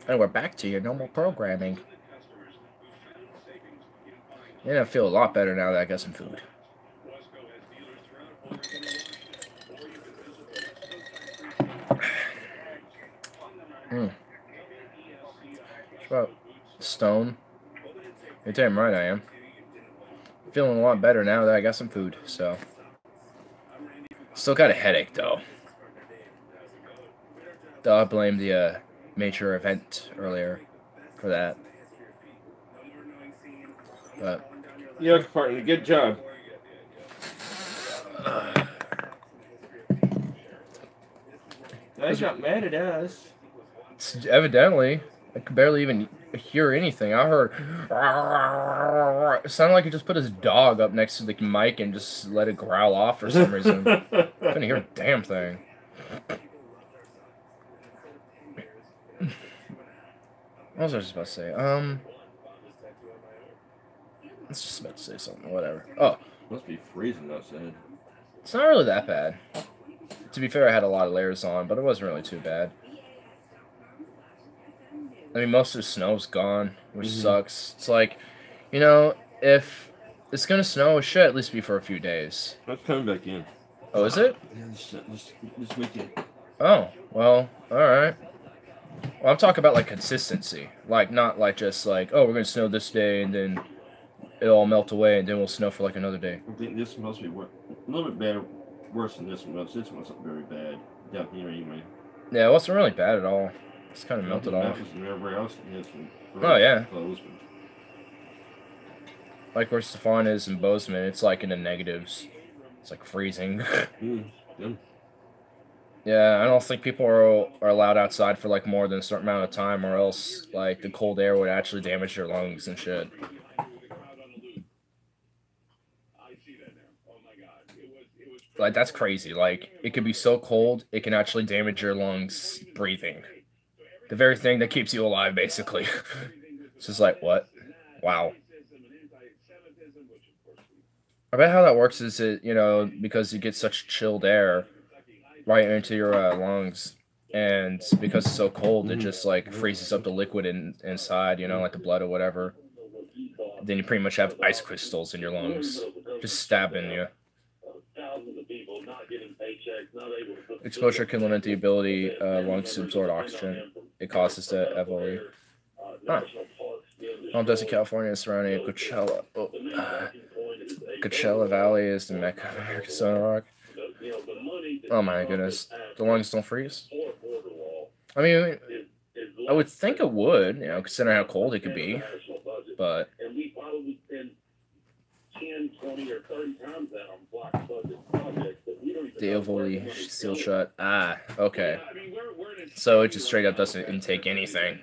And we're back to your normal programming. Yeah, I feel a lot better now that I got some food. It's about stone. You're damn right I am. Feeling a lot better now that I got some food, so. Still got a headache, though. I blame the major event earlier for that. But. Yeah, partner, good job. Guys got mad at us. Evidently, I could barely even hear anything. I heard. It sounded like he just put his dog up next to the mic and just let it growl off for some reason. Couldn't hear a damn thing. What was I just about to say? I was just about to say something. Whatever. Oh. Must be freezing outside. It's not really that bad. To be fair, I had a lot of layers on, but it wasn't really too bad. I mean, most of the snow's gone, which sucks. It's like, you know, if it's gonna snow, it should at least be for a few days. That's coming back in. Oh, is it? Yeah, this weekend. Oh, well, alright. Well, I'm talking about, like, consistency. Like, not, like, just, like, oh, we're gonna snow this day, and then it'll all melt away, and then we'll snow for, like, another day. I think this must be a little bit bad, worse than this one. This one's very bad down here anyway. Yeah, it wasn't really bad at all. It's kind of melted off. Oh, yeah. Closed. Like where Stefan is in Bozeman, it's like in the negatives. It's like freezing. Yeah, I don't think people are allowed outside for like more than a certain amount of time, or else like the cold air would actually damage your lungs and shit. Like that's crazy. Like it could be so cold, it can actually damage your lungs breathing. The very thing that keeps you alive, basically. It's just like, what? Wow. I bet how that works is it, you know, because you get such chilled air right into your lungs, and because it's so cold, it just like freezes up the liquid inside, you know, like the blood or whatever. Then you pretty much have ice crystals in your lungs, just stabbing you. Exposure can limit the ability lungs to absorb oxygen. It causes the evoly. Huh. Home Desert, California is surrounding Coachella. Coachella Valley is the mecca of American Stone Rock. Oh my goodness. The lungs don't freeze? I mean, I would think it would, you know, considering how cold it could be. But... The ovally sealed shut. Ah, okay. So it just straight up doesn't intake anything.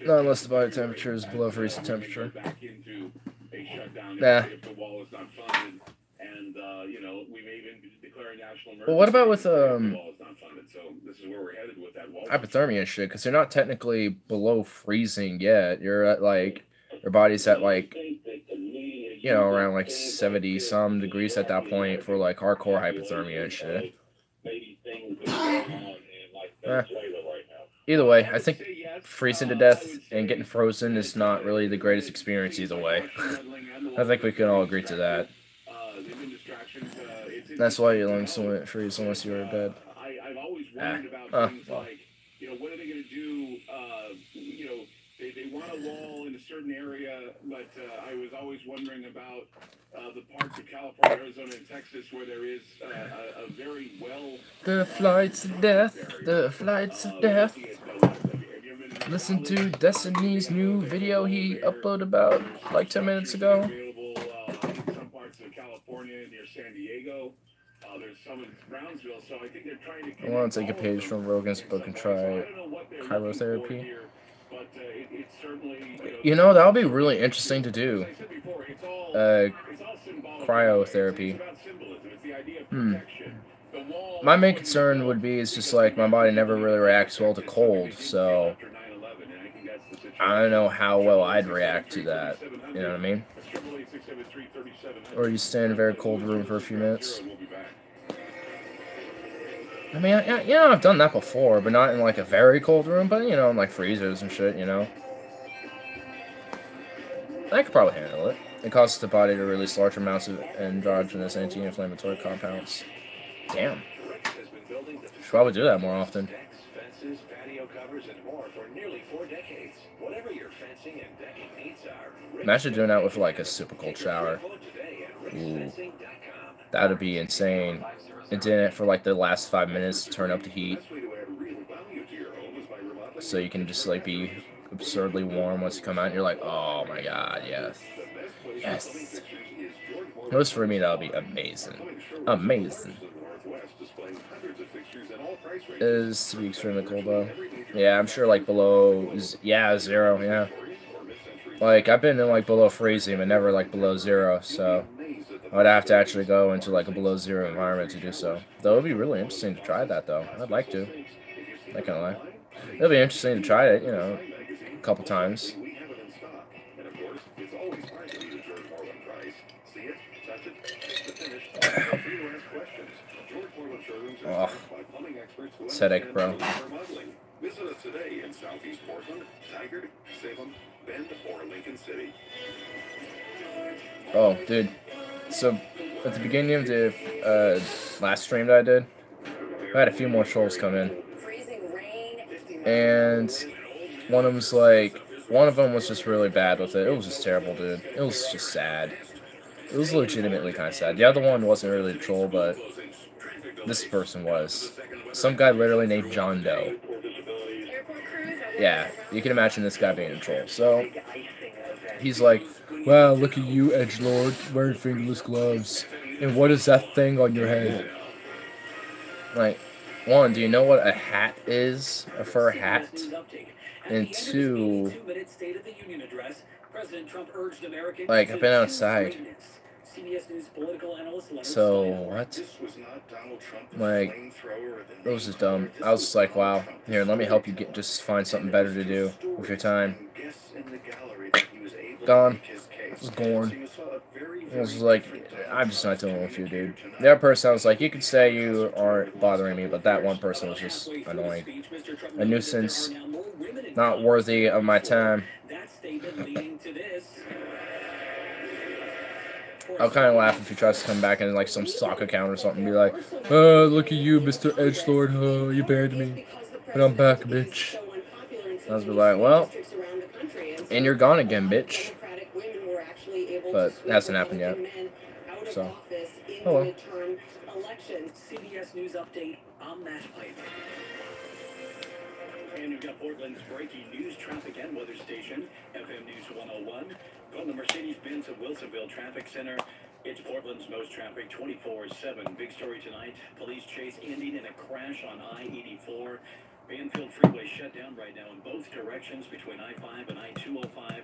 Not unless the body temperature is below freezing temperature. Nah. Well, what about with hypothermia and shit? Because you're not technically below freezing yet. You're at like your body's at like, you know, around like 70 some degrees at that point for like hardcore hypothermia and shit. Either way, I think freezing to death and getting frozen is not really the greatest experience either way. I think we can all agree to that. That's why your lungs don't freeze unless you're in bed. Well. You know, what are they going to do? You know, they want a wall in a certain area, but I was always wondering about the parts of California, Arizona, and Texas where there is a very well... The flights of death, the flights of death. Listen to Destiny's new video he uploaded about like 10 minutes ago. Some parts of California near San Diego. There's some in Brownsville, so I think they're trying to... I want to take a page from Rogan's book and try cryotherapy. You know, that would be really interesting to do. Cryotherapy. My main concern would be it's just like my body never really reacts well to cold, so I don't know how well I'd react to that. You know what I mean? Or you stay in a very cold room for a few minutes. I mean, you know, I've done that before, but not in like a very cold room, but you know, in like freezers and shit, you know. I could probably handle it. It causes the body to release large amounts of endogenous anti-inflammatory compounds. Damn. Should probably do that more often. Fences, patio covers, and more for nearly 4 decades. Whatever your fencing and decking needs are. Imagine doing that with like a super cold shower. Ooh. That would be insane. And doing it for like the last 5 minutes to turn up the heat. So you can just like be absurdly warm once you come out and you're like, oh my god, yes. Yes. At least for me, that would be amazing. Amazing. It is to be extremely cold though. Yeah, I'm sure like below, yeah, 0, yeah. Like, I've been in like below freezing, but never like below 0, so I would have to actually go into like a below 0 environment to do so. Though it would be really interesting to try that though. I'd like to. I can't lie. It'll be interesting to try it, you know, a couple times. Oh, it's headache, bro. Visit us today in Southeast Portland, Tigard, Salem, Bend, or Lincoln City. Oh, dude. So, at the beginning of the last stream that I did, I had a few more trolls come in. And one of them was just really bad with it. It was just terrible, dude. It was just sad. It was legitimately kind of sad. The other one wasn't really a troll, but this person was. Some guy literally named John Doe. Yeah, you can imagine this guy being a troll. So, he's like, wow, look at you, edgelord, wearing fingerless gloves. And what is that thing on your head? Like, 1, do you know what a hat is? A fur hat? And 2, like, I've been outside. So, what? Like, it was just dumb. I was just like, wow, here, let me help you just find something better to do with your time. Gone. It was gone. It was like, I'm just not dealing with you, dude. The other person, I was like, you could say you aren't bothering me, but that one person was just annoying. A nuisance. Not worthy of my time. I'll kind of laugh if he tries to come back in like some stock account or something and be like, look at you, Mr. Edgelord, you buried me. But I'm back, bitch. I was like, well, and you're gone again, bitch. But it hasn't happened yet. So, oh well. CBS News update on that pipe. And you've got Portland's breaking news, traffic, and weather station, FM News 101. From the Mercedes-Benz at Wilsonville Traffic Center, it's Portland's most traffic 24/7. Big story tonight, police chase ending in a crash on I-84. Banfield Freeway shut down right now in both directions between I-5 and I-205.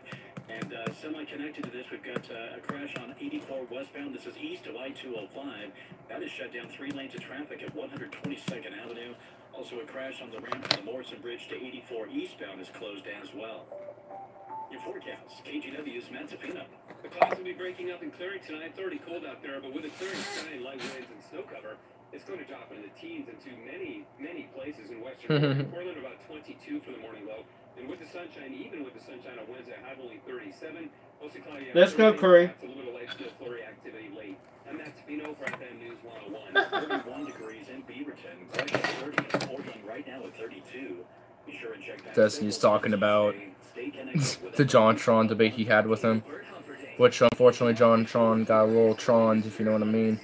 And semi-connected to this, we've got a crash on 84 westbound. This is east of I-205. That is shut down 3 lanes of traffic at 122nd Avenue. Also a crash on the ramp from the Morrison Bridge to 84 eastbound is closed as well. Your forecast, KGW's Matt Zafino. The clouds will be breaking up and clearing tonight. It's already cold out there, but with a clearing sky, light winds, and snow cover, it's going to drop into the teens into many places in western Portland. About 22 for the morning low. And with the sunshine, even with the sunshine on Wednesday, high of only 37. Mostly cloudy. Let's go, Curry. It's a little late, still flurry activity late. I'm Matt Zafino for FM News 101. 31 degrees in Beaverton. Craig at 30 in Portland right now at 32. Be sure and check that. Destiny's talking about the JonTron debate he had with him, which unfortunately JonTron got a little troned, if you know what I mean.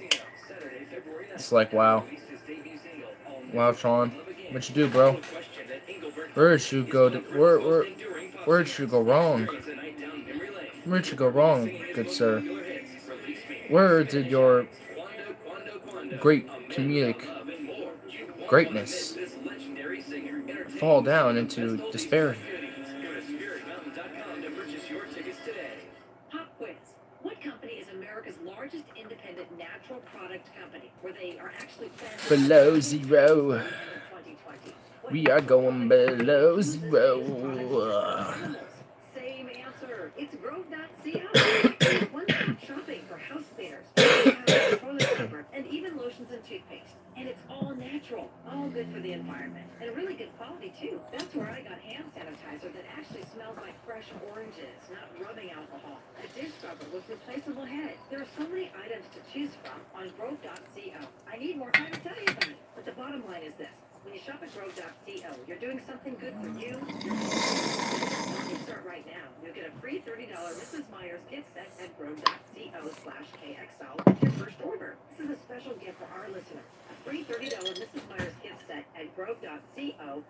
It's like, wow. Wow, Tron. What'd you do, bro? Where'd you go? Where'd you go wrong? Where'd you go wrong, good sir? Where did your great comedic greatness fall down into disparity? Pop quiz. What company is America's largest independent natural product company where they are actually below 0? We are going below 0. Same answer. It's Grove.ca. One-stop shopping for house cleaners, toilet paper, and even lotions and toothpaste. And it's all natural, all good for the environment, and really good quality too. That's where I got hand sanitizer that actually smells like fresh oranges, not rubbing alcohol. A dish scrubber with replaceable head. There are so many items to choose from on Grove.co. I need more time to tell you about it, but the bottom line is this. When you shop at Grove.co, you're doing something good for you. You start right now. You'll get a free $30 Mrs. Myers gift set at Grove.co/KXL with your first order. This is a special gift for our listeners. A free $30 Mrs. Myers gift set at Grove.co/KXL.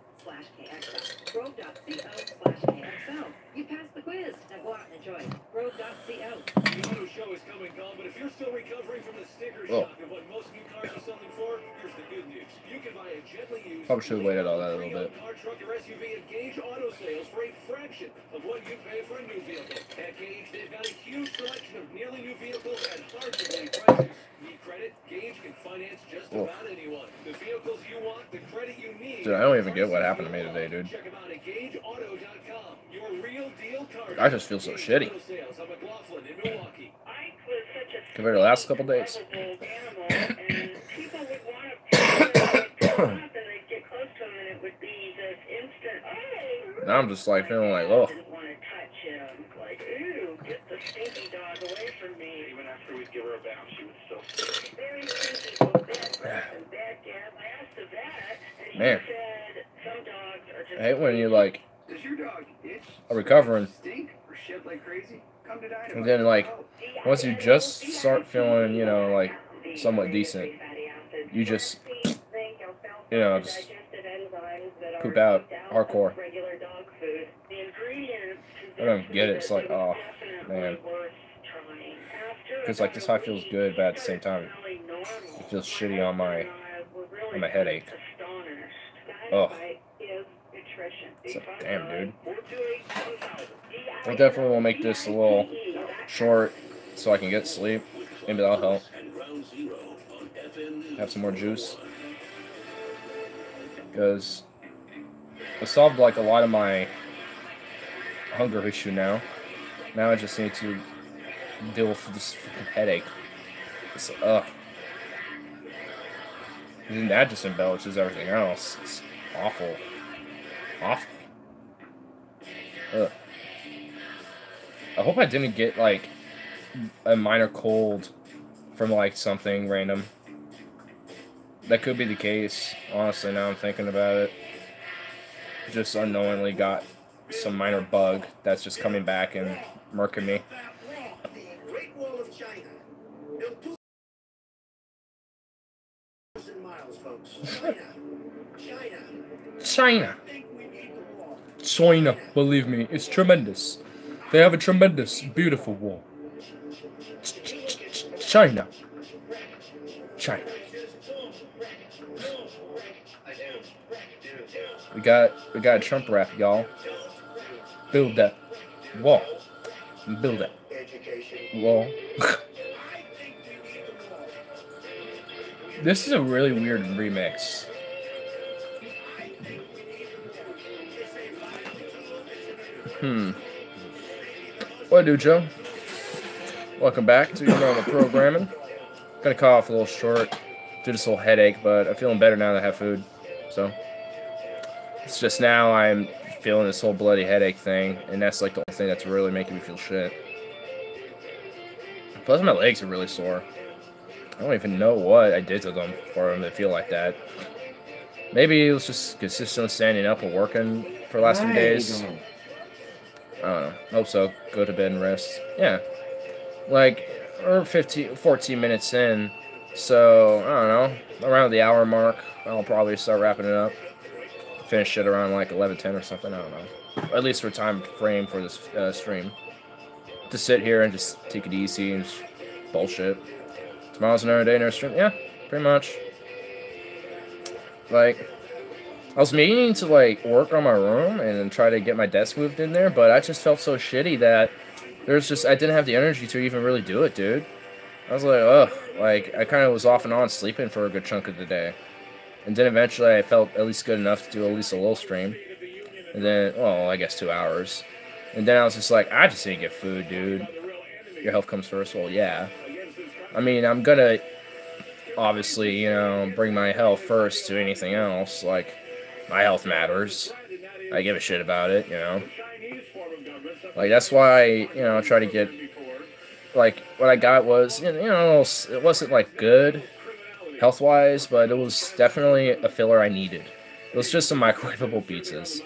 Grove.co/KXL. You passed the quiz. Now go out and enjoy. Grove.co. The auto show is come and gone, but if you're still recovering from the sticker shock of what most new cars are selling for, here's the good news. You can buy a gently used Probably should have waited on that a little bit. car, truck, or SUV at Gage Auto Sales for a fraction of what you pay for a new vehicle. At Gage, they've got a huge selection of nearly new vehicles at hard-to-believe prices. Need credit? Gage can finance just about anyone. The vehicles you want, the credit you need. Dude, I don't even get what happened to me today, dude. Check them out at GageAuto.com. Your real deal car. I just feel so shitty compared to the last couple days. Now I'm just like feeling like, oh. Even after we'd give her a bath, she would still stink. Man, I hate when you like are recovering, and then like once you just start feeling, you know, like somewhat decent, you just, you know, just poop out hardcore. I don't get it. It's like, oh man, because like this high feels good, but at the same time, it feels shitty on my headache. Oh, so, damn, dude. I definitely will make this a little short so I can get sleep. Maybe that'll help. Have some more juice, because I solved like a lot of my hunger issue now. Now I just need to deal with this fucking headache. It's and that just embellishes everything else. It's awful. Awful. Ugh. I hope I didn't get like a minor cold from like something random. That could be the case, honestly, now I'm thinking about it. Just unknowingly got some minor bug that's just coming back and murking me. China. China, believe me, it's tremendous. They have a tremendous, beautiful wall. China. China. We got a Trump rap, y'all. Build that wall. Build that wall. This is a really weird remix. What do, Joe? Welcome back to your normal programming. Gonna call off a little short due to this whole headache, but I'm feeling better now that I have food. So it's just now I'm feeling this whole bloody headache thing, and that's like the only thing that's really making me feel shit. Plus my legs are really sore. I don't even know what I did to them for them to feel like that. Maybe it was just consistently standing up and working for the last few days. I don't know. Hope so. Go to bed and rest. Yeah. Like, or 14 minutes in. So, I don't know. Around the hour mark, I'll probably start wrapping it up. Finish it around like 11:10 or something. I don't know. Or at least for time frame for this stream. To sit here and just take it easy and just bullshit. Tomorrow's another day in our stream. Yeah, pretty much. Like, I was meaning to like work on my room and try to get my desk moved in there, but I just felt so shitty that I didn't have the energy to even really do it, dude. I was like, ugh, like I kind of was off and on sleeping for a good chunk of the day, and then eventually I felt at least good enough to do at least a little stream, and then, well, I guess 2 hours, and then I was just like, I just need to get food, dude. Your health comes first. Well, yeah, I mean, I'm gonna obviously, you know, bring my health first to anything else. Like, my health matters. I give a shit about it, you know. Like, that's why, you know, I try to get, like, what I got was, you know, it wasn't, like, good health-wise, but it was definitely a filler I needed. It was just some microwavable pizzas.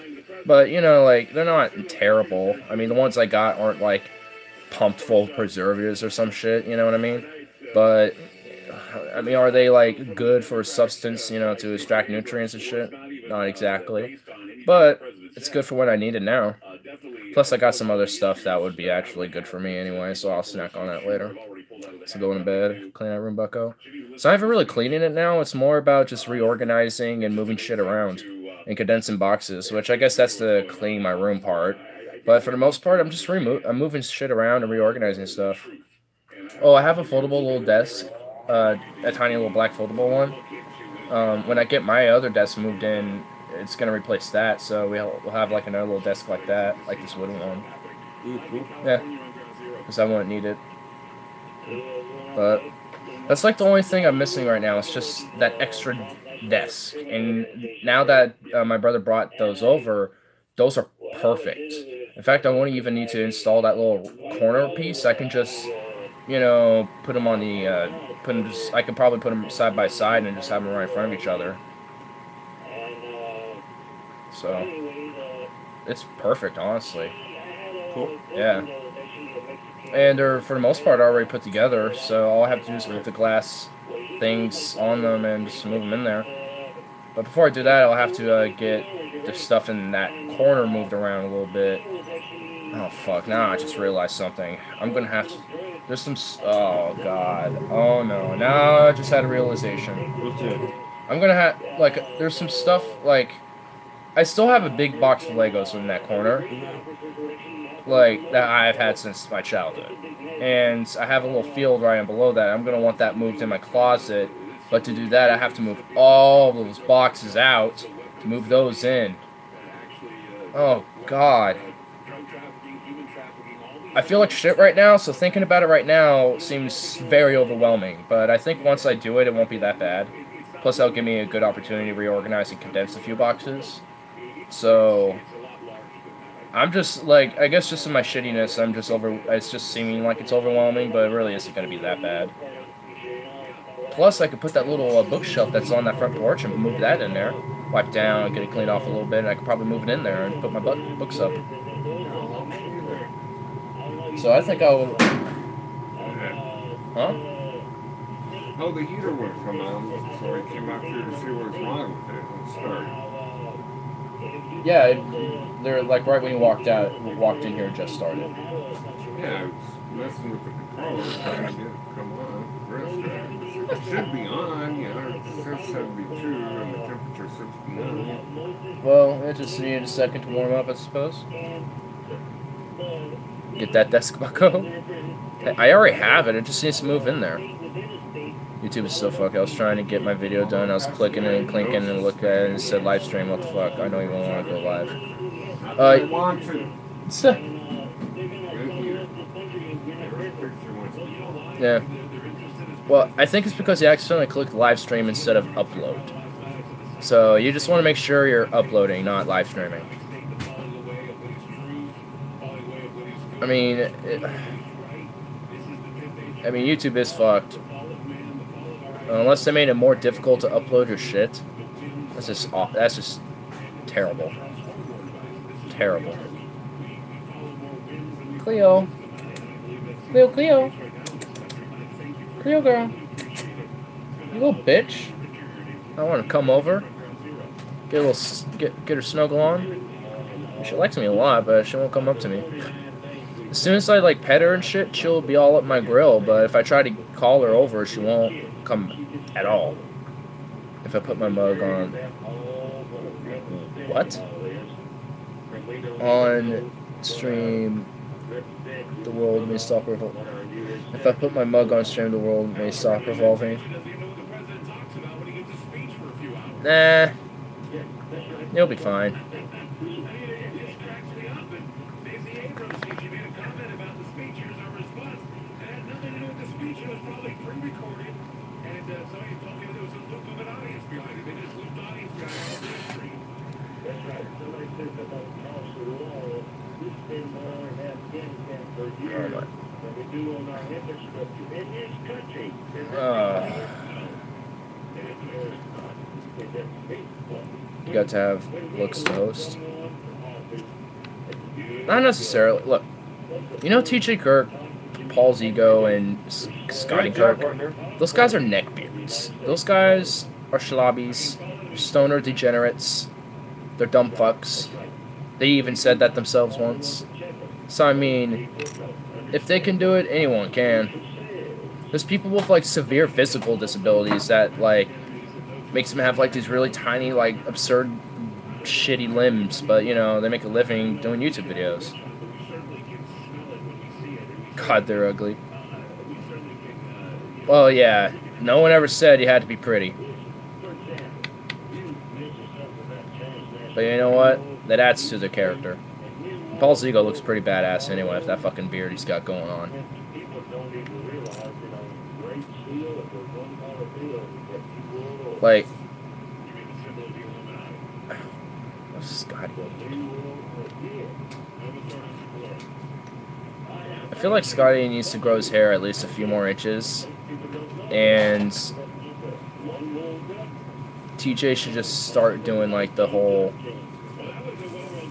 But, you know, like, they're not terrible. I mean, the ones I got aren't, like, pumped full of preservatives or some shit, you know what I mean? But, I mean, are they, like, good for substance, you know, to extract nutrients and shit? Not exactly. But it's good for what I needed now. Plus, I got some other stuff that would be actually good for me anyway, so I'll snack on that later. So going to bed, clean that room, bucko. So I haven't really cleaning it now. It's more about just reorganizing and moving shit around and condensing boxes, which I guess that's the cleaning my room part. But for the most part, I'm just I'm moving shit around and reorganizing stuff. Oh, I have a foldable little desk, a tiny little black foldable one. When I get my other desk moved in, it's gonna replace that, so we'll have like another little desk like that, like this wooden one. Yeah, because I won't need it. But that's like the only thing I'm missing right now. It's just that extra desk. And now that my brother brought those over, those are perfect. In fact, I won't even need to install that little corner piece. I can just, you know, put them on the, I could probably put them side by side and just have them right in front of each other. So, it's perfect, honestly. Cool. Yeah. And they're, for the most part, already put together, so all I have to do is move the glass things on them and just move them in there. But before I do that, I'll have to get the stuff in that corner moved around a little bit. Oh, fuck. Now I just realized something. I'm going to have to... There's some... Oh, God. Oh, no. Now I just had a realization. What's it? I'm going to have... Like, there's some stuff, like... I still have a big box of Legos in that corner. Like, that I've had since my childhood. And I have a little field right below that. I'm going to want that moved in my closet. But to do that, I have to move all those boxes out to move those in. Oh, God. I feel like shit right now, so thinking about it right now seems very overwhelming. But I think once I do it, it won't be that bad. Plus, that'll give me a good opportunity to reorganize and condense a few boxes. So... I'm just, like, I guess just in my shittiness, it's just seeming like it's overwhelming, but it really isn't going to be that bad. Plus, I could put that little bookshelf that's on that front porch and move that in there. Wipe down, get it cleaned off a little bit, and I could probably move it in there and put my books up. So I think I'll... Huh? Oh, the heater wouldn't come on, so I came out here to see what's wrong with it and start. Yeah, they're like right when you walked in here, it just started. Yeah, I was messing with the controller, trying to get it to come on. Rest it should be on, you know, it says 72 and the temperature 69. Well, it just needed a second to warm up, I suppose. Get that desk bucko. I already have it, it just needs to move in there. YouTube is so fuck. I was trying to get my video done. I was clicking and clinking and looked at it and it said live stream. What the fuck? I don't even want to go live. I want to. Yeah. Well, I think it's because you accidentally clicked live stream instead of upload. So you just want to make sure you're uploading, not live streaming. I mean, YouTube is fucked. Unless they made it more difficult to upload your shit, that's just terrible. Terrible. Cleo, Cleo girl, you little bitch. I want to come over, get her snuggle on. She likes me a lot, but she won't come up to me. As soon as I like pet her and shit, she'll be all up my grill. But if I try to call her over, she won't come at all. If I put my mug on. What? On stream, the world may stop revolving. If I put my mug on stream, the world may stop revolving. Nah. You'll be fine. recorded, and somebody told me there was a loop of an audience behind it. They just looped audience behind all the stream. That's right. Somebody said about toss the wall. We spend more and have Afghanistan for years than we do on our infrastructure in this country. You got to have looks to host. Not necessarily. Look, you know TJ Kirk, Paul's Ego, and Scotty Kirk? Those guys are neckbeards. Those guys are schlobbies, stoner degenerates. They're dumb fucks. They even said that themselves once. So, I mean, if they can do it, anyone can. There's people with, like, severe physical disabilities that, like, makes them have, like, these really tiny, like, absurd, shitty limbs. But, you know, they make a living doing YouTube videos. God, they're ugly. Well, yeah. No one ever said you had to be pretty. But you know what? That adds to the character. Paul's Ego looks pretty badass anyway with that fucking beard he's got going on. Like, what's Scotty? I feel like Scotty needs to grow his hair at least a few more inches, and TJ should just start doing like the whole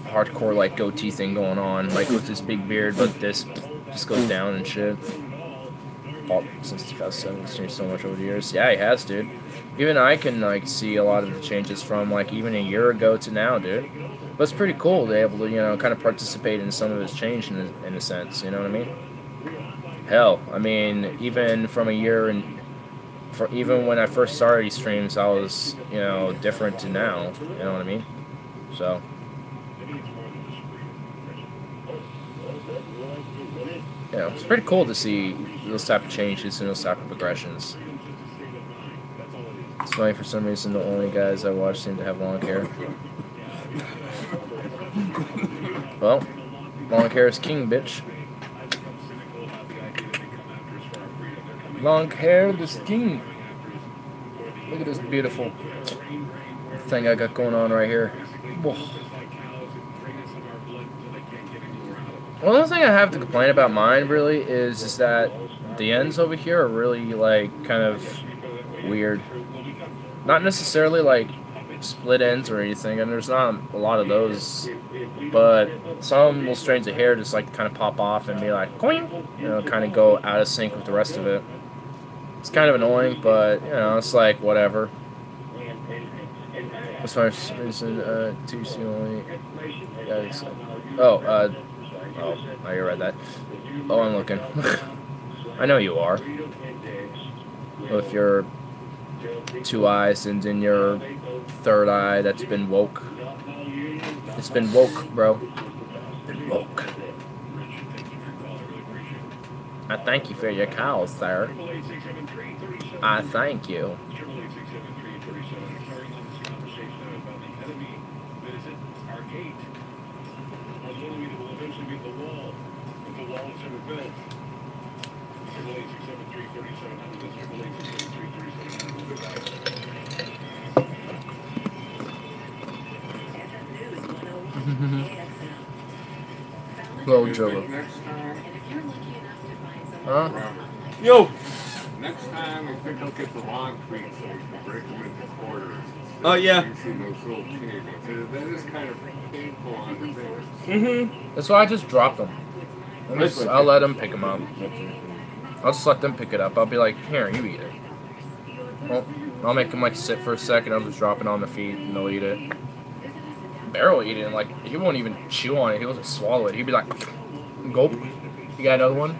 hardcore like goatee thing going on, like with this big beard, but this just goes down and shit. Since 2007, it's changed so much over the years. Yeah, he has, dude. Even I can like see a lot of the changes from like even a year ago to now, dude. But it's pretty cool to be able to, you know, kind of participate in some of his change in a sense. You know what I mean? Hell, I mean, even from a year and even when I first started these streams, I was, you know, different to now. You know what I mean? So. You know, it's pretty cool to see those type of changes and those type of progressions. It's funny, for some reason, the only guys I watch seem to have long hair. Well, long hair is king, bitch. Long hair is king. Look at this beautiful thing I got going on right here. Whoa. Well, the only thing I have to complain about mine, really, is that the ends over here are really, like, kind of weird. Not necessarily, like, split ends or anything, and there's not a lot of those, but some little strands of hair just, like, kind of pop off and be like, coing, you know, kind of go out of sync with the rest of it. It's kind of annoying, but, you know, it's like, whatever. As far as reason, TC only, guys, oh, you read that. Oh, I'm looking. I know you are. With your 2 eyes and in your 3rd eye that's been woke. It's been woke, bro. Been woke. I thank you for your cows, sir. I thank you. Hello, Joe. Huh? Yo! Next time, I think I'll get the long tweets so we can break them into quarters. Oh, yeah. You see those little cables. That is kind of painful on the fingers. Mm-hmm. That's why I just dropped them. I'll let them pick them up. I'll just let them pick it up. I'll be like, here, you eat it. Well, I'll make them like sit for a second. I'll just drop it on the feet and they'll eat it. Bear will eat it and like he won't even chew on it. He won't swallow it. He'd be like, gulp. You got another one?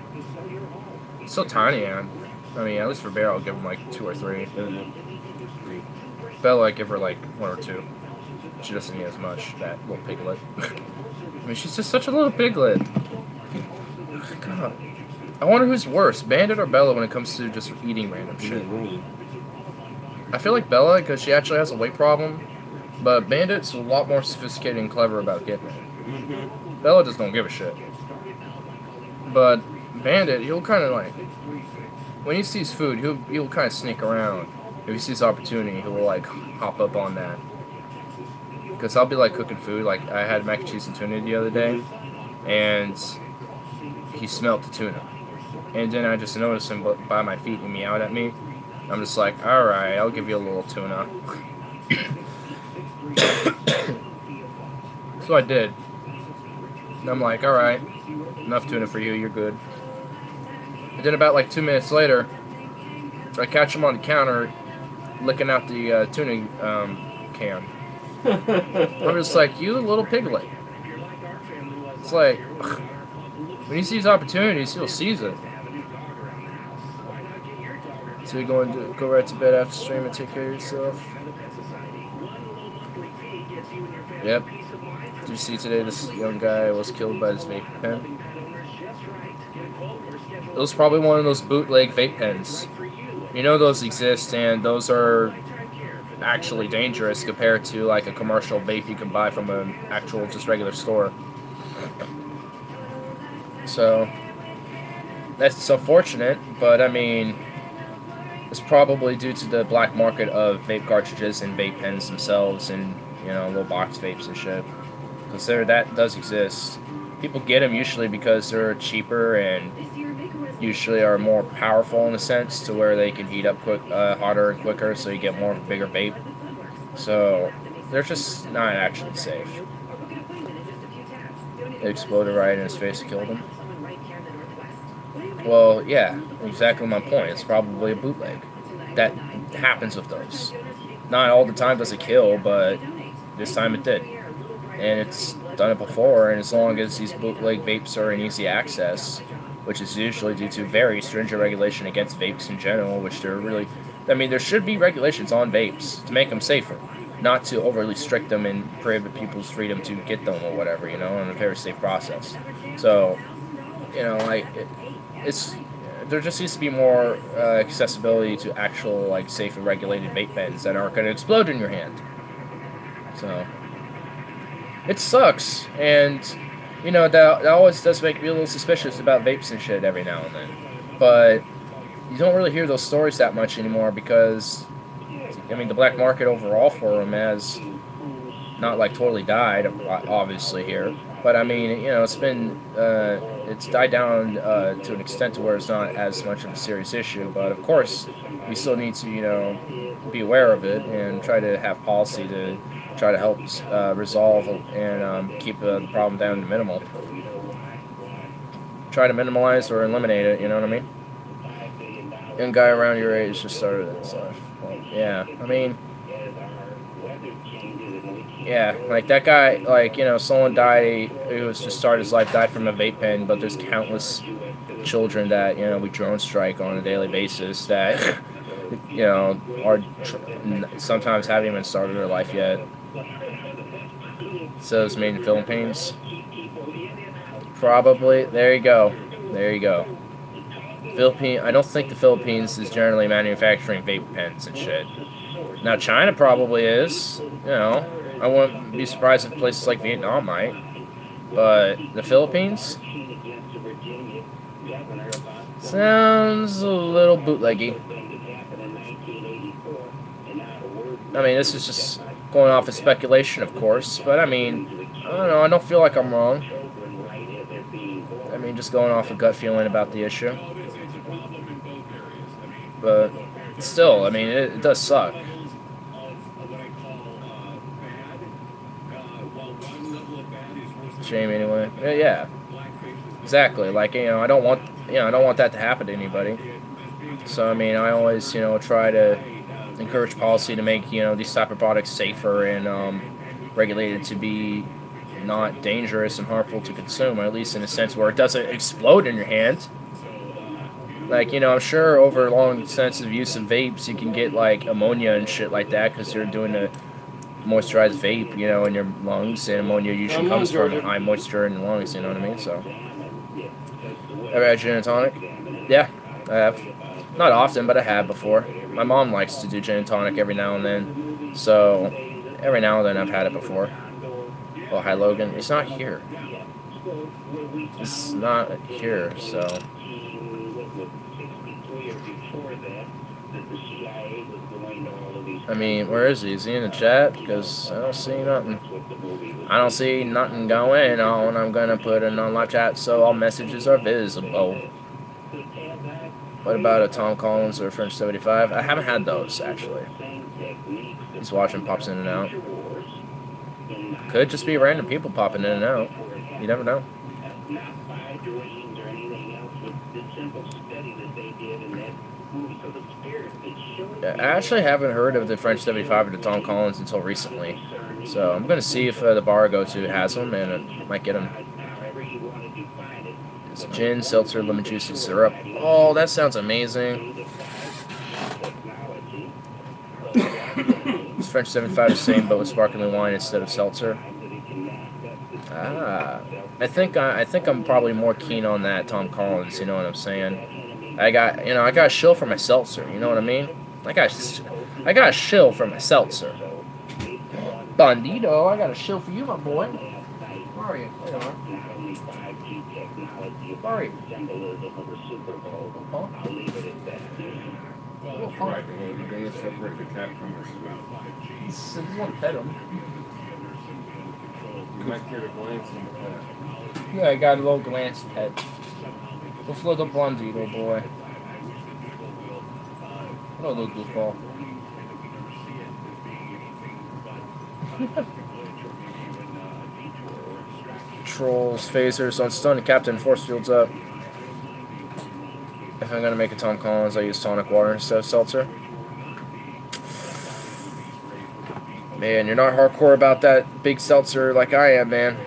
It's so tiny, man. I mean, at least for Bear, I'll give him like 2 or 3. Bella, I give her like 1 or 2. She doesn't eat as much. That little piglet. I mean, she's just such a little piglet. God. I wonder who's worse, Bandit or Bella, when it comes to just eating random shit. I feel like Bella, because she actually has a weight problem, but Bandit's a lot more sophisticated and clever about getting it. Bella just don't give a shit. But Bandit, he'll kind of like, when he sees food, he'll kind of sneak around. If he sees opportunity, he'll like hop up on that. Because I'll be like cooking food. Like I had mac and cheese and tuna the other day, and he smelled the tuna. And then I just noticed him by my feet and meowed at me. I'm just like, alright, I'll give you a little tuna. So I did. And I'm like, alright, enough tuna for you, you're good. And then about like 2 minutes later, I catch him on the counter licking out the tuna can. I'm just like, you little piglet. It's like, when he sees opportunities, he'll seize it. So you're going to go right to bed after stream and take care of yourself? Yep. Did you see today this young guy was killed by his vape pen? It was probably one of those bootleg vape pens. You know those exist, and those are actually dangerous compared to like a commercial vape you can buy from an actual just regular store. So that's unfortunate, but I mean, it's probably due to the black market of vape cartridges and vape pens themselves, and you know, little box vapes and shit. Because that does exist. People get them usually because they're cheaper and usually are more powerful in a sense, to where they can heat up hotter and quicker, so you get more of a bigger vape. So they're just not actually safe. It exploded right in his face and killed him. Well, yeah, exactly my point. It's probably a bootleg. That happens with those. Not all the time does it kill, but this time it did. And it's done it before, and as long as these bootleg vapes are in easy access, which is usually due to very stringent regulation against vapes in general, which they're really... I mean, there should be regulations on vapes to make them safer, not to overly strict them and prohibit people's freedom to get them or whatever, you know, in a very safe process. So, you know, like, there just needs to be more accessibility to actual, like, safe and regulated vape pens that aren't going to explode in your hand. So, it sucks, and, you know, that always does make me a little suspicious about vapes and shit every now and then. But you don't really hear those stories that much anymore because, I mean, the black market overall for them has not, like, totally died, obviously, here. But, I mean, you know, it's died down to an extent to where it's not as much of a serious issue. But, of course, we still need to, you know, be aware of it and try to have policy to try to help resolve and keep the problem down to minimal. Try to minimize or eliminate it, you know what I mean? Young guy around your age just started it, so, well, yeah, I mean, yeah, like that guy, like, you know, someone died who was just started his life, died from a vape pen, but there's countless children that, you know, we drone strike on a daily basis that, you know, are sometimes haven't even started their life yet. So it's made in the Philippines. Probably. There you go. There you go. I don't think the Philippines is generally manufacturing vape pens and shit. Now China probably is. You know, I wouldn't be surprised if places like Vietnam might. But the Philippines sounds a little bootleggy. I mean, this is just going off of speculation, of course, but I mean, I don't know, I don't feel like I'm wrong. I mean, just going off a gut feeling about the issue. But still, I mean, it does suck. Shame anyway. Yeah. Exactly. Like, you know, I don't want that to happen to anybody. So I mean, I always, you know, try to encourage policy to make, you know, these type of products safer and regulated to be not dangerous and harmful to consume, or at least in a sense where it doesn't explode in your hand. Like, you know, I'm sure over long extensive use of vapes, you can get like ammonia and shit like that because you're doing a moisturized vape, you know, in your lungs, and ammonia usually comes from high moisture in your lungs, you know what I mean? So, ever had gin and tonic? Yeah, I have. Not often, but I have before. My mom likes to do gin and tonic every now and then, so every now and then I've had it before. Oh, hi Logan. It's not here. It's not here, so. I mean, where is he? Is he in the chat? Because I don't see nothing. I don't see nothing going on. I'm gonna put it on live chat so all messages are visible. What about a Tom Collins or a French 75? I haven't had those, actually. He's watching, pops in and out. Could just be random people popping in and out. You never know. I actually haven't heard of the French 75 or the Tom Collins until recently. So I'm going to see if the bar I go to has them, and I might get them. It's gin, seltzer, lemon juice, and syrup. Oh, that sounds amazing. It's French 75 the same, but with sparkling wine instead of seltzer. Ah, I think I'm probably more keen on that Tom Collins. You know what I'm saying? I got a shill for my seltzer. You know what I mean? I got a shill for my seltzer. Bandito, I got a shill for you, my boy. Where are you? There you are. Where are you? Huh? That's right. Well, you're going to separate the cat from the smell. You want to pet him. You might get a glance in the pet. Yeah, I got a little glance pet. Let's look up Bandito, boy. What a little goofball. Trolls, phasers on stun, Captain, force fields up. If I'm gonna make a Tom Collins, I use tonic water instead of seltzer. Man, you're not hardcore about that big seltzer like I am, man.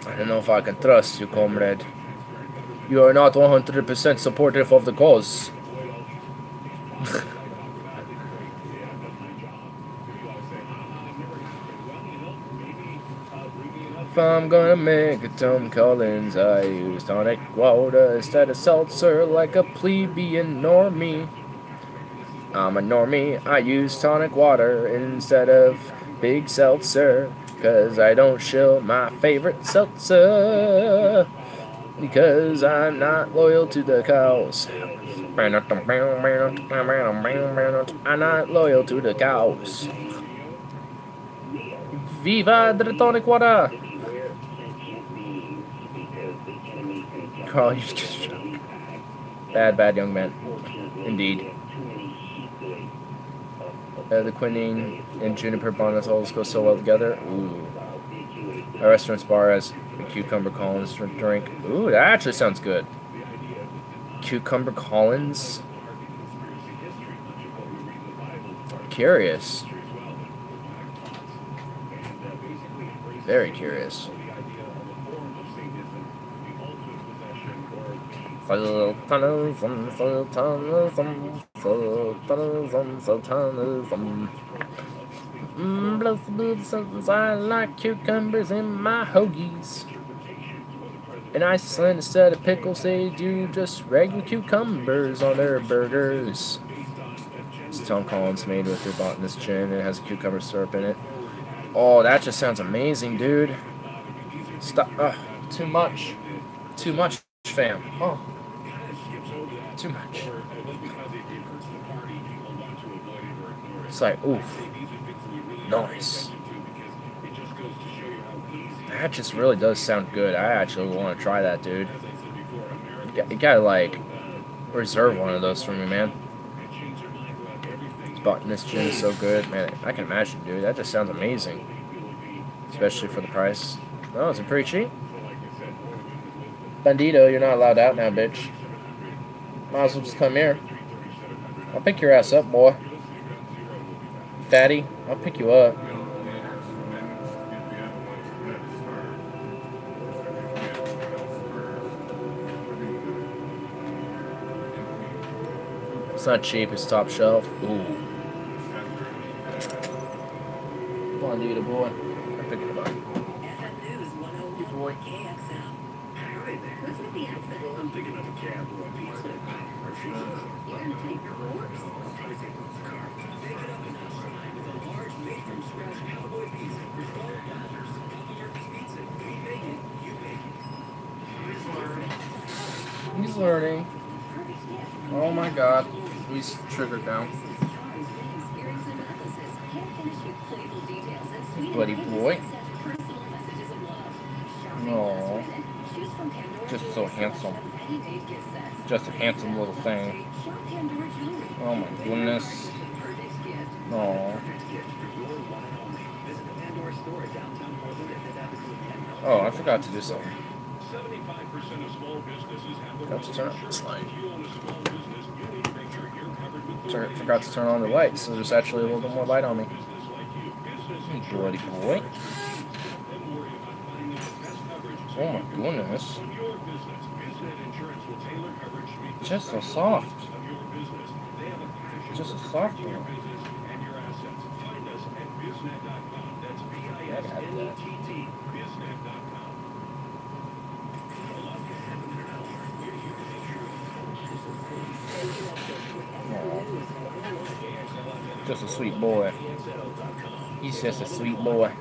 I don't know if I can trust you, comrade. You are not 100% supportive of the cause. If I'm gonna make a Tom Collins, I use tonic water instead of seltzer like a plebeian normie. I'm a normie, I use tonic water instead of big seltzer, 'cause I don't shill my favorite seltzer, because I'm not loyal to the cows. I'm not loyal to the cows. Viva the tonic water! Carl, you just bad young man. Indeed. The quinine and juniper bonnetols go so well together. Ooh. A restaurant's bar has a cucumber Collins drink. Ooh, that actually sounds good. Cucumber Collins? Curious. Very curious. I like cucumbers in my hoagies. In Iceland, instead of pickles, they do just regular cucumbers on their burgers. It's Tom Collins made with their botanist gin. It has a cucumber syrup in it. Oh, that just sounds amazing, dude. Stop. Too much. Too much, fam. Oh. Too much. It's like, oof. Nice. That just really does sound good. I actually want to try that, dude. You gotta, like, reserve one of those for me, man. Botanist gin is so good. Man, I can imagine, dude. That just sounds amazing. Especially for the price. Oh, is it pretty cheap? Bandito, you're not allowed out now, bitch. Might as well just come here. I'll pick your ass up, boy. Fatty, I'll pick you up. It's not cheap, it's top shelf. Ooh. Come on, dude, boy. I'll pick it up. Good boy. I'm picking up a cab or a pizza. You're gonna take your horse. He's learning. Oh my god. He's triggered now. Buddy boy. No. Just so handsome. Just a handsome little thing. Oh my goodness. No. Oh, I forgot to do something. 75% of small businesses have the Forgot to turn on this light. If you own a small business, you need to make sure you're covered with Forgot to turn on the light, so there's actually a little bit more light on me. business like you. Business Bloody boy. Then worry about finding the best coverage Oh my goodness. on your business. BizNet Insurance will tailor coverage to meet the Just so specific soft. needs of your business. They have a passion Just a for soft protecting your one. business and your assets. Find us at biznet.com. That's BISNETT. Biznet.com. Just a sweet boy. He's just a sweet boy.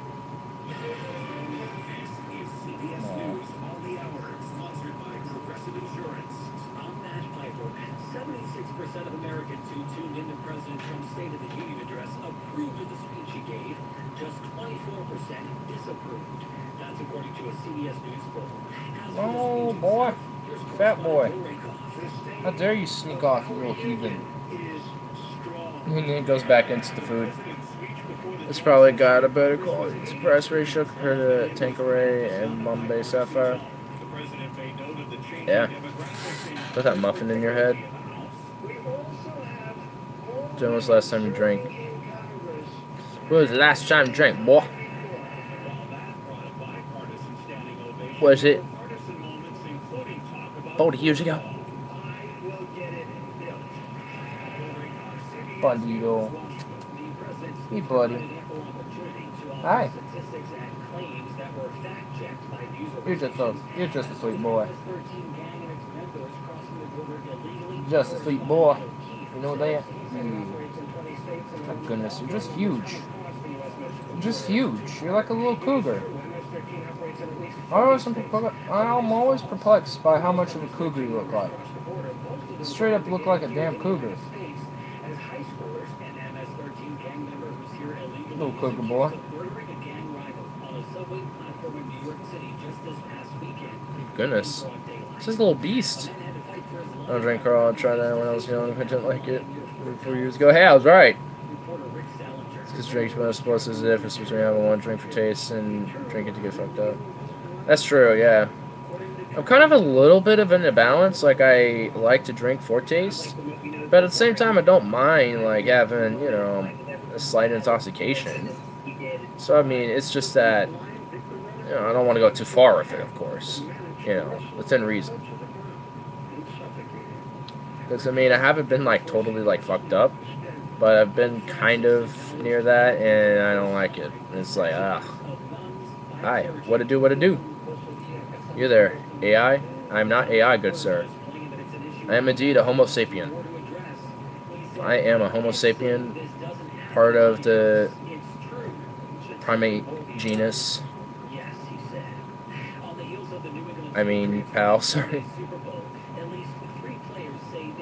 I'm Matt Piper. 76% of Americans who tuned into President Trump's State of the Union address approved of the speech he gave. Just 24% disapproved. That's according to a CBS News poll. As for the Oh speech boy. itself, here's Fat boy. correspondent Bill Rakoff. How dare you sneak off, you little heathen. Is strong. And then it goes back into the food. It's probably got a better quality suppress ratio compared to Tanqueray and Bombay Sapphire. The president made note of the changing Yeah. demographics in Put that muffin in your head. We also have more When was the last time you drank? in Congress. When was the last time you drank, boy? Was it 40 years ago? Buddy-o. Hey, buddy. Hi. You're just a sweet boy. Just a sweet boy. You know that? My goodness, you're just huge. You're just huge. You're like a little cougar. I'm always perplexed by how much of a cougar you look like. You straight up look like a damn cougar. Little cougar boy. Goodness. It's just a little beast. I drank Carl. I tried that when I was young. I didn't like it 4 years ago. Hey, I was right. Because drinks when I was supposed to, there's a difference between having one drink for taste and drinking to get fucked up. That's true, yeah. I'm kind of a little bit of an imbalance. Like, I like to drink for taste, but at the same time, I don't mind, like, having, you know, a slight intoxication. So, I mean, it's just that, you know, I don't want to go too far with it, of course. You know, within reason. Because, I mean, I haven't been, like, totally, like, fucked up, but I've been kind of near that, and I don't like it. It's like, ah. Hi, what it do? You there, AI? I am not AI, good sir. I am indeed a Homo sapien. I am a Homo sapien, part of the primate genus. I mean, pal, sorry.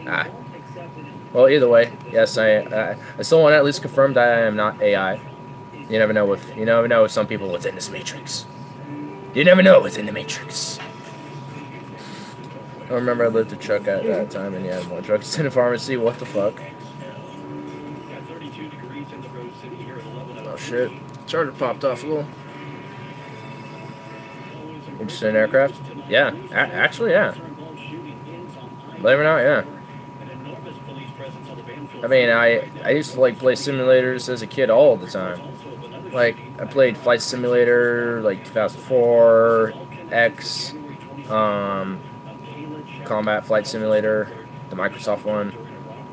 Ah. Well, either way, yes, I still want to at least confirm that I am not AI. You never know with some people within this matrix. You never know what's in the matrix. I remember I lived at Chuck at that time, and yeah, more drugs in the pharmacy. What the fuck? Oh shit! Charger popped off a little. Interested in aircraft? Yeah, actually, yeah. Believe it or not, yeah. I mean, I used to like play simulators as a kid all the time. Like, I played Flight Simulator, like 2004, X, Combat Flight Simulator, the Microsoft one.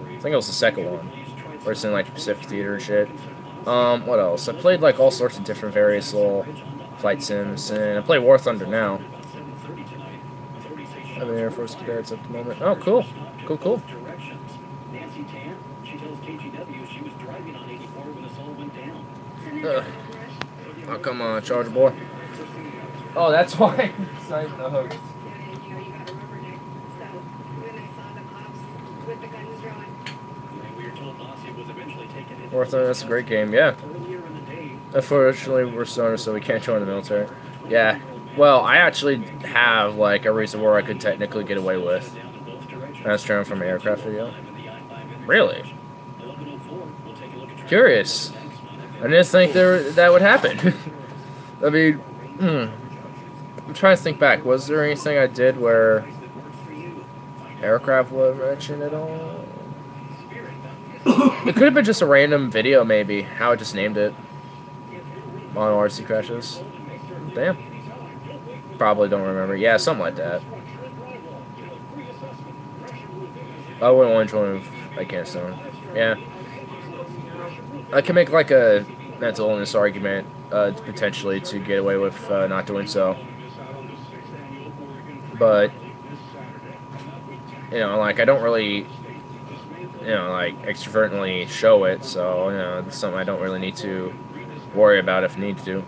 I think it was the second one, where it's in like Pacific Theater and shit. What else? I played like all sorts of different various little flight sims, and I play War Thunder now. I'm in Air Force cadets at the moment. Oh, cool. Cool. Oh, come on, Charger boy. Oh, that's why I signed the hook. War Thunder, that's a great game, yeah. Unfortunately, we're stoners, so we can't join the military. Yeah. Well, I actually have, like, a reason where I could technically get away with. That's drawn from an aircraft video. Really? Curious. I didn't think that would happen. I mean, I'm trying to think back. Was there anything I did where aircraft was mentioned at all? It could have been just a random video, maybe. How I just named it. On RC crashes. Damn. Probably don't remember. Yeah, something like that. I wouldn't want to join if I can't stone. Yeah. I can make like a mental illness argument, potentially, to get away with not doing so. But, you know, like, I don't really, you know, like, extrovertly show it, so, you know, it's something I don't really need to worry about if I need to.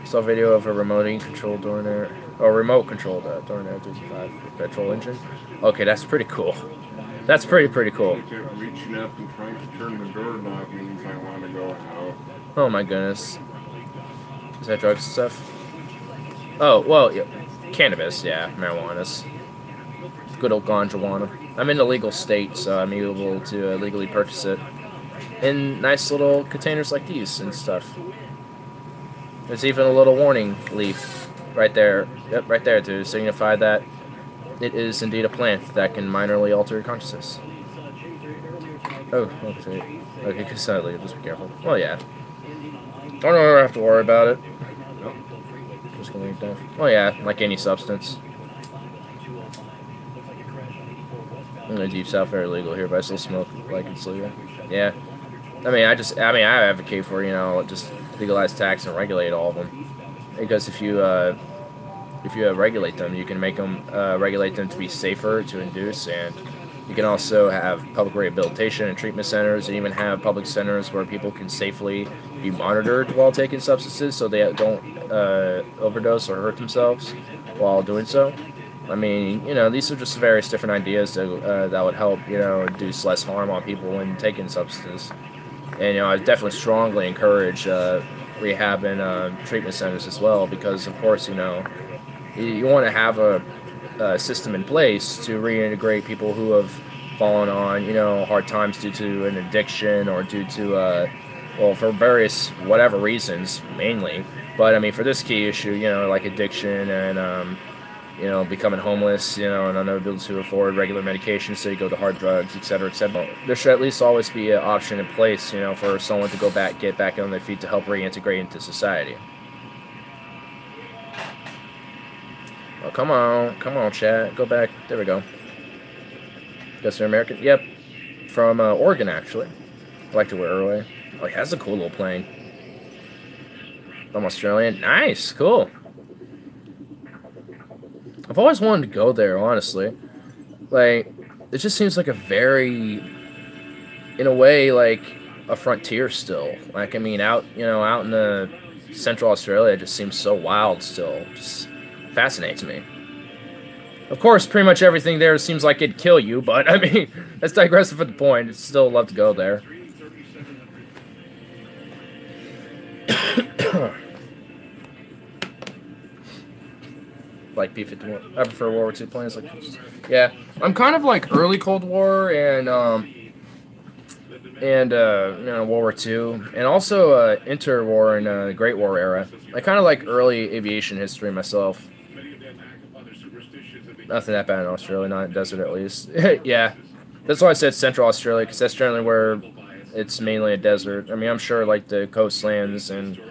Saw a video of a remote controlled Dornier, or remote controlled Dornier 35 petrol engine. Okay, that's pretty cool. That's pretty cool. I kept reaching up and trying to turn the doorknob means I want to go out. Oh my goodness. Is that drugs and stuff? Oh, well, yeah. Cannabis, yeah, marijuana's. Good old ganjawana. I'm in a legal state, so I'm able to legally purchase it in nice little containers like these and stuff. There's even a little warning leaf right there. Yep, right there to signify that it is indeed a plant that can minorly alter your consciousness. Oh, okay. Okay, just be careful. Well, yeah. I don't ever have to worry about it. Just gonna leave that. Oh, yeah, like any substance. I'm gonna deep south very legal here, but I still smoke like it's legal. Yeah. I mean, I advocate for, you know, just legalize tax and regulate all of them. Because if you regulate them, you can make them regulate them to be safer to induce, and you can also have public rehabilitation and treatment centers, and even have public centers where people can safely be monitored while taking substances, so they don't overdose or hurt themselves while doing so. I mean, you know, these are just various different ideas that would help, you know, induce less harm on people when taking substances. And, you know, I definitely strongly encourage rehab and treatment centers as well, because, of course, you know, you want to have a system in place to reintegrate people who have fallen on, you know, hard times due to an addiction or due to, well, for various whatever reasons, mainly. But, I mean, for this key issue, you know, like addiction and, you know, becoming homeless, you know, and unable to afford regular medication, so you go to hard drugs, etc., etc. There should at least always be an option in place, you know, for someone to get back on their feet to help reintegrate into society. Oh, come on, chat, go back. There we go. Guess they're American. Yep, from Oregon, actually. I like to wear away. Oh, he has a cool little plane. I'm Australian. Nice, cool. I've always wanted to go there, honestly. Like, it just seems like a very, in a way, like a frontier still. Like, I mean, out in the Central Australia, it just seems so wild still. Just fascinates me. Of course, pretty much everything there seems like it'd kill you, but I mean, that's digressive at the point. I'd still love to go there. Like B-51. I prefer World War II planes. Like, yeah, I'm kind of like early Cold War and you know, World War II, and also interwar and Great War era. I kind of like early aviation history myself. Nothing that bad in Australia, not in the desert at least. Yeah, that's why I said Central Australia, because that's generally where it's mainly a desert. I mean, I'm sure like the coastlands and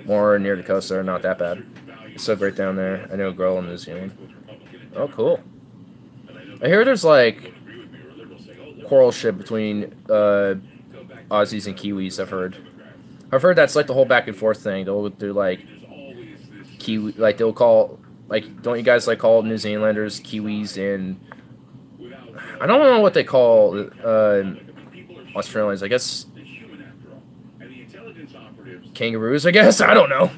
more near the coast are not that bad. It's so great down there. I know a girl in New Zealand. Oh, cool. I hear there's like quarrel ship between Aussies and Kiwis. I've heard that's like the whole back and forth thing. They'll do like Kiwi, like they'll call, like, don't you guys like call New Zealanders Kiwis, and I don't know what they call Australians. I guess kangaroos. I guess I don't know.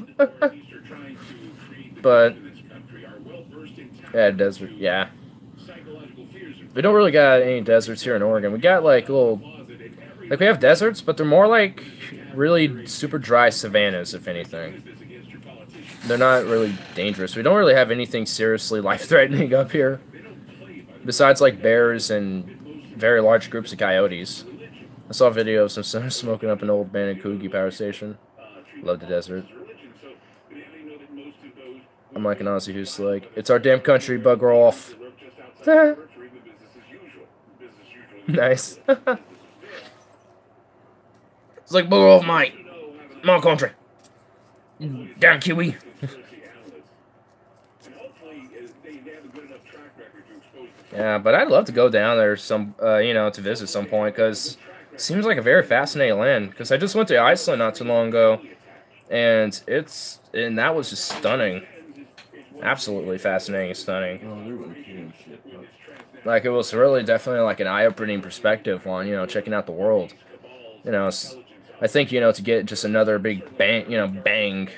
But yeah, desert. Yeah, we don't really got any deserts here in Oregon. We got like little Like, we have deserts, but they're more like really super dry savannas, if anything. They're not really dangerous. We don't really have anything seriously life-threatening up here. Besides, like, bears and very large groups of coyotes. I saw a video of some smoking up an old abandoned Coogee power station. Love the desert. I'm like an Aussie who's like, it's our damn country, bugger off. Nice. It's like, bugger off, mate. My country. Damn Kiwi. Yeah, but I'd love to go down there you know, to visit some point, because it seems like a very fascinating land. Because I just went to Iceland not too long ago, and that was just stunning. Absolutely fascinating and stunning. Like, it was really definitely like an eye-opening perspective on, you know, checking out the world. You know, I think, you know, to get just another big bang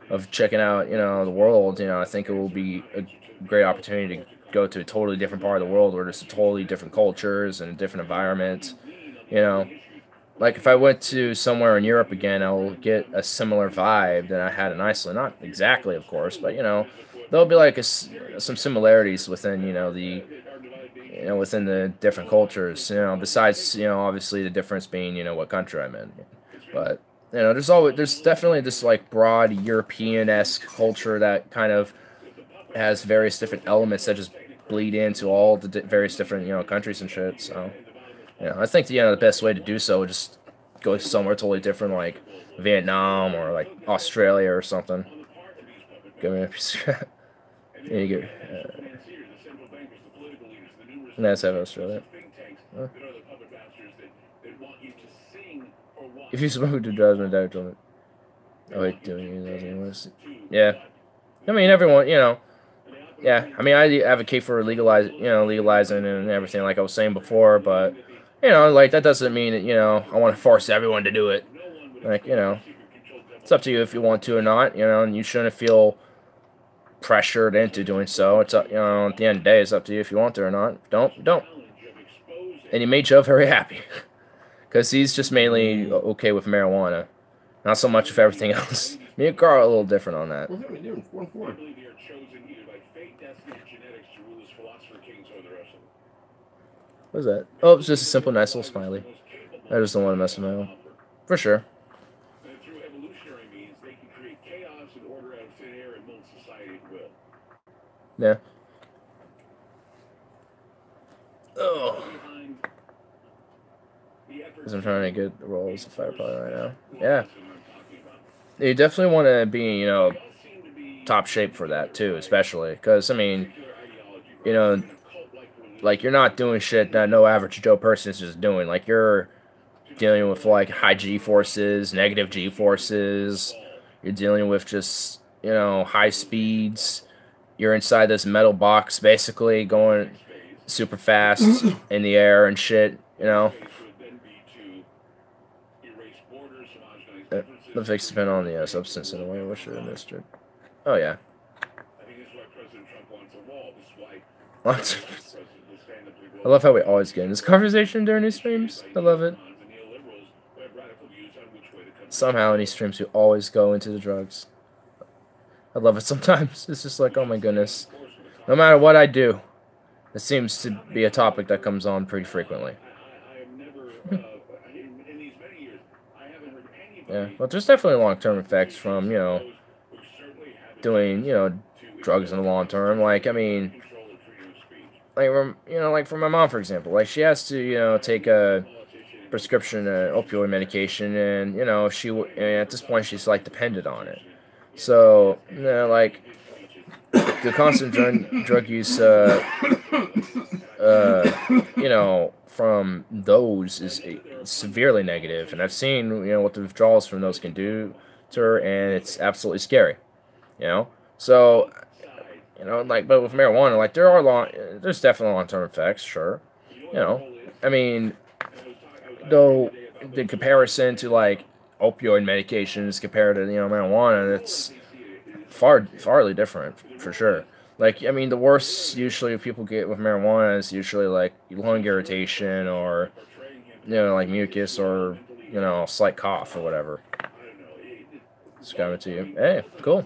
of checking out, you know, the world, you know, I think it will be a great opportunity to go to a totally different part of the world where there's totally different cultures and a different environment, you know. Like, if I went to somewhere in Europe again, I'll get a similar vibe that I had in Iceland. Not exactly, of course, but, you know, there'll be, like, some similarities within, you know, within the different cultures, you know, besides, you know, obviously the difference being, you know, what country I'm in. But, you know, there's definitely this, like, broad European-esque culture that kind of has various different elements that just bleed into all the various different, you know, countries and shit. So, you know, I think, you know, the best way to do so is just go somewhere totally different, like Vietnam or like Australia or something. Give me a piece of crap. Yeah, you get. Nice to have Australia. Huh? If you smoke to drugs, my doctor told me. Oh, wait, doing those anyways. Yeah. I mean, everyone, you know. Yeah, I mean, I advocate for legalizing and everything, like I was saying before, but, you know, like, that doesn't mean that, you know, I want to force everyone to do it. Like, you know, it's up to you if you want to or not, you know, and you shouldn't feel pressured into doing so. It's, you know, at the end of the day, it's up to you if you want to or not. Don't. And you made Joe very happy, because he's just mainly okay with marijuana, not so much with everything else. Me and Carl are a little different on that. What is that? Oh, it's just a simple, nice little smiley. I just don't want to mess with my own. For sure. Yeah. Oh. Because I'm trying to get the role as a firefighter right now. Yeah. You definitely want to be, you know, top shape for that, too, especially. Because, I mean, you know, like, you're not doing shit that no average Joe person is just doing. Like, you're dealing with, like, high G-forces, negative G-forces. You're dealing with just, you know, high speeds. You're inside this metal box, basically, going super fast in the air and shit, you know. The fix depend on the substance in a way. What should I missed it? Oh, yeah. I love how we always get in this conversation during these streams. I love it. Somehow in these streams we always go into the drugs. I love it sometimes. It's just like, oh my goodness. No matter what I do, it seems to be a topic that comes on pretty frequently. Yeah, well, there's definitely long-term effects from, you know, doing, you know, drugs in the long term. Like, I mean, like, you know, like for my mom, for example, like, she has to, you know, take a prescription opioid medication, and, you know, and at this point, she's, like, dependent on it. So, you know, like, the constant drug use, you know, from those is severely negative, and I've seen, you know, what the withdrawals from those can do to her, and it's absolutely scary, you know. So, you know, like, but with marijuana, like, there's definitely long-term effects, sure, you know. I mean, though, the comparison to, like, opioid medications compared to, you know, marijuana, it's farly different, for sure. Like, I mean, the worst usually people get with marijuana is usually, like, lung irritation or, you know, like mucus or, you know, slight cough or whatever. Subscribe it to you. Hey, cool.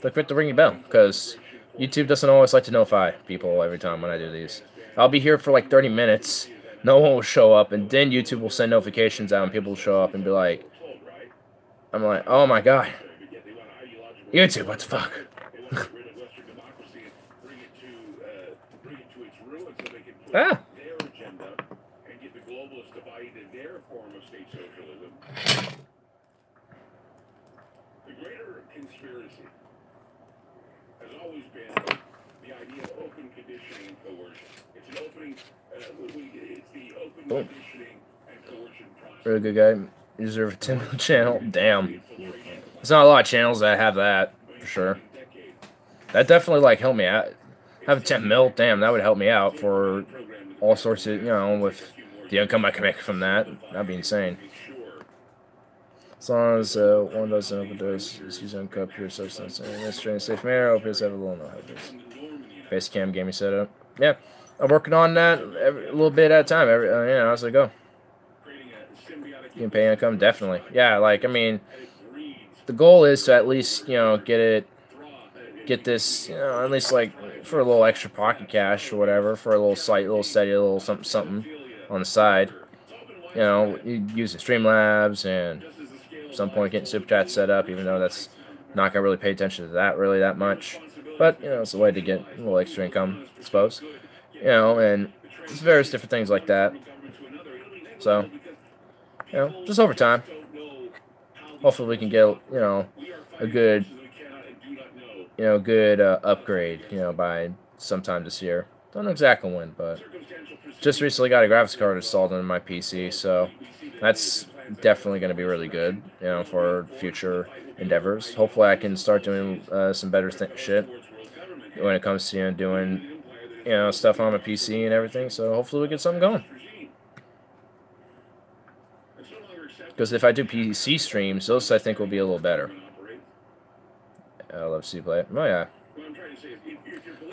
Click with the ringing bell, because YouTube doesn't always like to notify people every time when I do these. I'll be here for like 30 minutes, no one will show up, and then YouTube will send notifications out and people will show up and be like, I'm like, oh my god. YouTube, what the fuck? Ah. Conspiracy has always been the idea of open conditioning and coercion. It's an opening, it's the open conditioning and coercion process. Really good guy. You deserve a 10 million channel. Damn. There's not a lot of channels that have that, for sure. That definitely, like, helped me out. Have a 10 mil, damn, that would help me out for all sorts of, you know, with the income I can make from that. That'd be insane. As long as one doesn't overdose, just use uncut pure substance. And this train safe manner, OPS have a little no helpers. Face cam gaming setup. Yeah, I'm working on that a little bit at a time. You know, as I go. You can pay income, definitely. Yeah, like, I mean, the goal is to at least, you know, get this, you know, at least like for a little extra pocket cash or whatever, for a little site, a little steady, a little something on the side. You know, you use the Streamlabs and at some point getting Super Chat set up, even though that's not gonna really pay attention to that really that much. But, you know, it's a way to get a little extra income, I suppose. You know, and just various different things like that. So, you know, just over time. Hopefully we can get, you know, a good, upgrade, you know, by sometime this year. Don't know exactly when, but just recently got a graphics card installed on my PC, so that's definitely going to be really good, you know, for future endeavors. Hopefully I can start doing some better shit when it comes to, you know, doing, you know, stuff on my PC and everything, so hopefully we get something going. Because if I do PC streams, those I think will be a little better. I love to see play it. Oh yeah.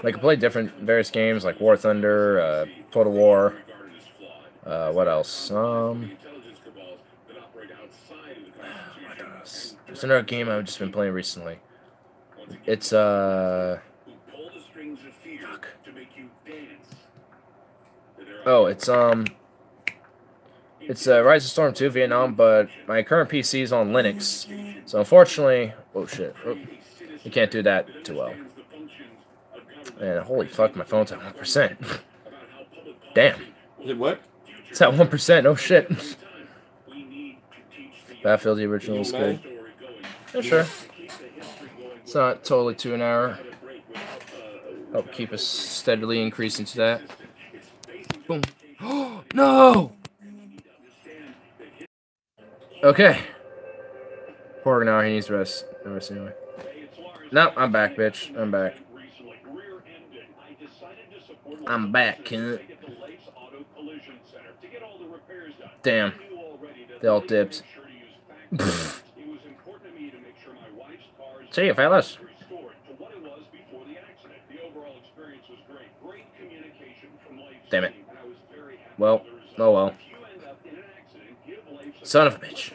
I can play various games like War Thunder, Total War. What else? There's another game I've just been playing recently. It's fuck. Oh, it's Rise of Storm 2 Vietnam, but my current PC is on Linux, so unfortunately, oh shit, you can't do that too well. And holy fuck, my phone's at 1%. Damn. Is it what? It's at 1%. Oh shit. Battlefield the original is good. Yeah, sure. It's not totally 2 an hour. Help keep us steadily increasing to that. Boom. Oh no. Okay. Poor Gnar, he needs rest. No rest anyway. No, I'm back, bitch. I'm back. I'm back, cunt. Damn. They all dipped. See you, fellas. Damn it. Well, oh well. Son of a bitch.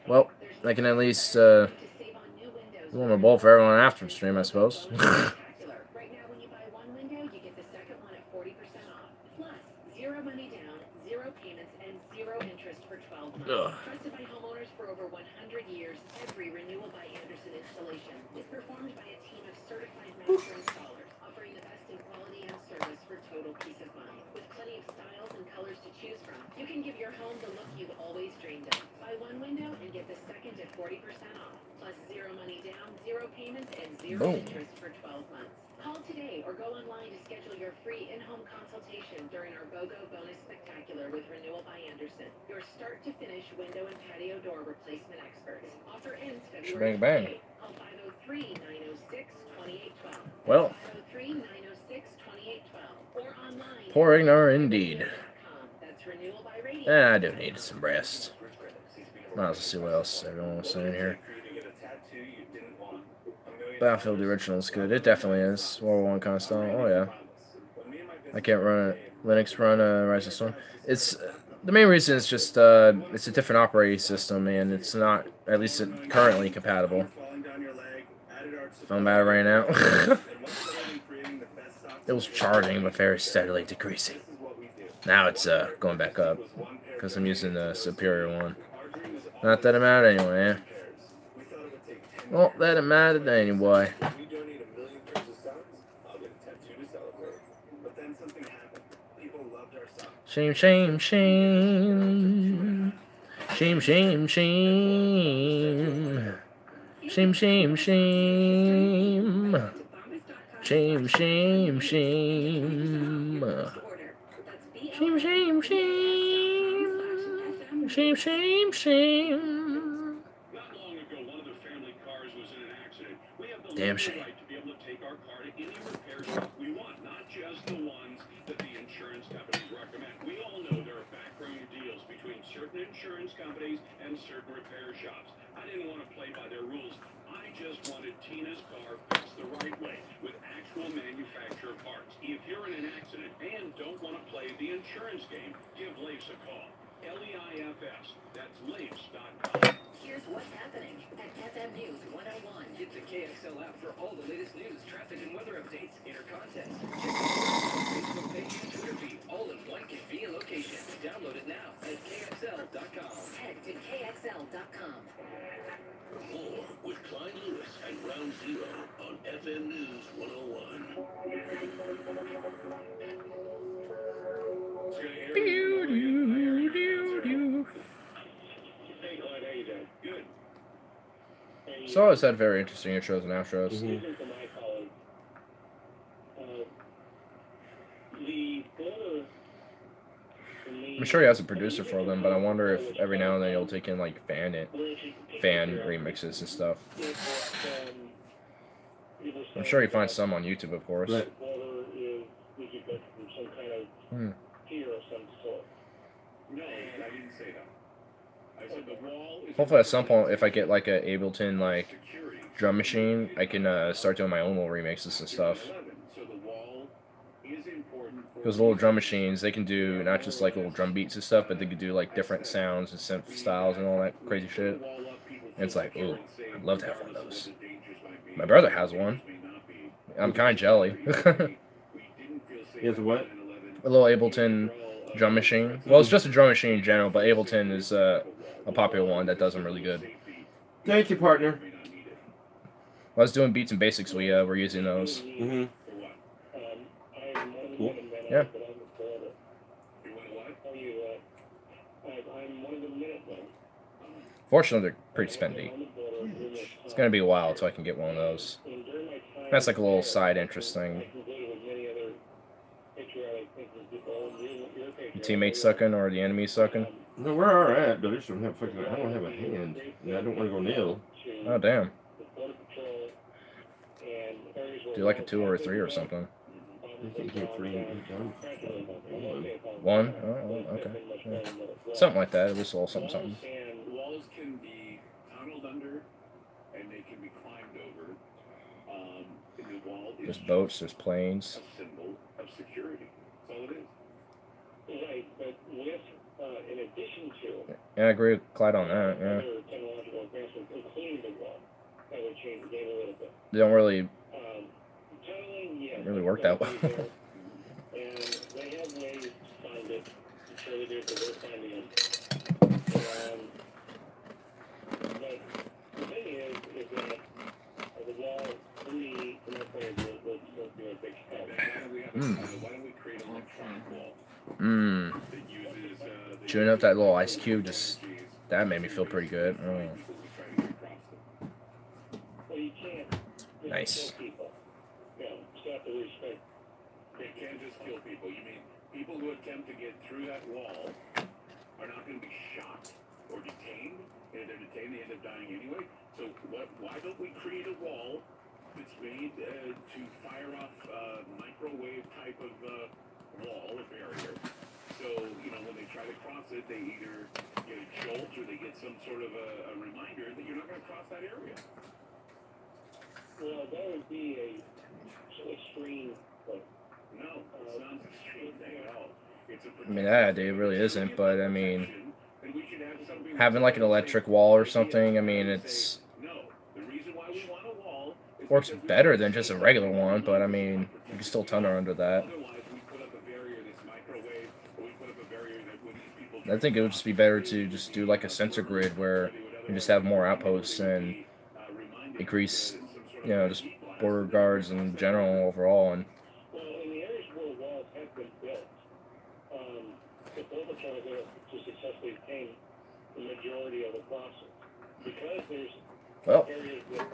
Well, I can at least warm a bowl for everyone after the stream, I suppose. Right now, when you buy one window, you get the second one at 40% off. Plus, 0 money down, 0 payments, and 0 interest for 12 months. Ugh. Trusted by homeowners for over 100 years, every Renewal by Andersen installation is performed by a team of certified master installers, offering the best in quality and service for total peace of mind. With plenty of styles and colors to choose from, you can give your home the look you've always dreamed of. Buy one window and get the second at 40% off. Plus 0 money down, 0 payments, and 0 interest for 12 months. Call today or go online to schedule your free in-home consultation during our BOGO Bonus Spectacular with Renewal by Andersen, your start-to-finish window and patio door replacement experts. Offer ends February 28th. Call 503-906-2812. Well. 503-906-2812. Or online. Poor Ignar indeed. That's Renewal by Radio. I do need some rest. Might as well see what else everyone was saying here. Battlefield the original is good. It definitely is. World War I kind of style. Oh yeah. I can't run Linux run Rise of Storm. It's the main reason is just it's a different operating system and it's not at least currently compatible. Phone battery right now. It was charging but very steadily decreasing. Now it's going back up because I'm using the superior one. Not that it mattered anyway. Well, that it mattered anyway. Shame, shame, shame. Shame, shame, shame. Shame, shame, shame. Shame, shame, shame. Shame, shame, shame. Shame, shame, shame. Not long ago, one of the family cars was in an accident. We have the Damn legal shame. right to be able to take our car to any repair shop we want, not just the ones that the insurance companies recommend. We all know there are backroom deals between certain insurance companies and certain repair shops. I didn't want to play by their rules. I just wanted Tina's car fixed the right way with actual manufacturer parts. If you're in an accident and don't want to play the insurance game, give Leifs a call. Leifs. That's Leifs.com. Here's what's happening at FM News 101. Get the KXL app for all the latest news, traffic, and weather updates. Enter contests. Check out Facebook page and Twitter feed, all in one convenient location. Download it now at KXL.com. Head to KXL.com. More with Clyde Lewis and Ground Zero on FM News 101. Hey, Clyde, how you doing? Good. Hey, So I always had very interesting intros and outros. Listen to my colleague. The border. I'm sure he has a producer for them, but I wonder if every now and then he'll take in like fan remixes and stuff. I'm sure he finds some on YouTube, of course. Right. Hmm. No, I didn't say that. I said the wall is Hopefully at some point, if I get like a Ableton like security. drum machine, I can start doing my own little remixes and stuff. So the wall is important for Those little drum machines, they can do not just like little drum beats and stuff, but they can do like different sounds and synth styles and all that crazy shit. And it's like, ooh, I'd love to have one of those. My brother has one. I'm kind of jelly. He has a what? A little Ableton drum machine. Well, it's just a drum machine in general, but Ableton is a popular one that does them really good. Thank you, partner. When I was doing beats and basics, we were using those. Mm-hmm. Cool. Yeah. Fortunately, they're pretty spendy. It's gonna be a while until I can get one of those. That's like a little side interest thing. Your teammates sucking or the enemy sucking? No, we're all right, but I just don't have fucking. I don't have a hand. And I don't want to go kneel. Oh damn. Do like a 2 or a 3 or something. I think he had 3 and done. One? Oh, okay. Yeah. Something like that. At least a little something, something. Walls can be tunneled under, and they can be climbed over. The wall is There's boats, there's planes. a symbol of security. That's all it is. Right, but with, in addition to Yeah, I agree with Clyde on that, yeah. other technological advancements, including the wall, that would change the game a little bit. They don't really Tunneling, yeah. really work that well. And they have ways to find it. I'm sure they do, but we're finding them. But the thing is that the wall, from my point of view, would still be a big help. Why don't we create an electronic wall Mmm. that uses Chewing up that little ice cube, just that made me feel pretty good. Oh. Well, you can't just Nice. kill people. You know, you have to respect. They can't just kill people. You mean people who attempt to get through that wall are not going to be shot or detained? And if they're detained, they end up dying anyway. So why don't we create a wall that's made to fire off microwave type of wall or barrier? So, you know, when they try to cross it, they either get a jolt or they get some sort of a reminder that you're not going to cross that area. Well, that would be a so extreme, like, No, it's not the same thing at all. It's a I mean, that idea really isn't, but I mean, and we should have something having like an electric wall or something, I mean, it's no. The reason why we want a wall is works because we better want than just a regular one, but I mean, you can still tunnel under that. otherwise we put up a barrier that's microwave, or we put up a barrier that would keep people. I think it would just be better to just do like a sensor grid where you just have more outposts and increase, you know, just border guards in general overall. And Well, in the areas where walls have been built, the Gorbachev was able to successfully obtain the majority of the process. Because there's well, areas that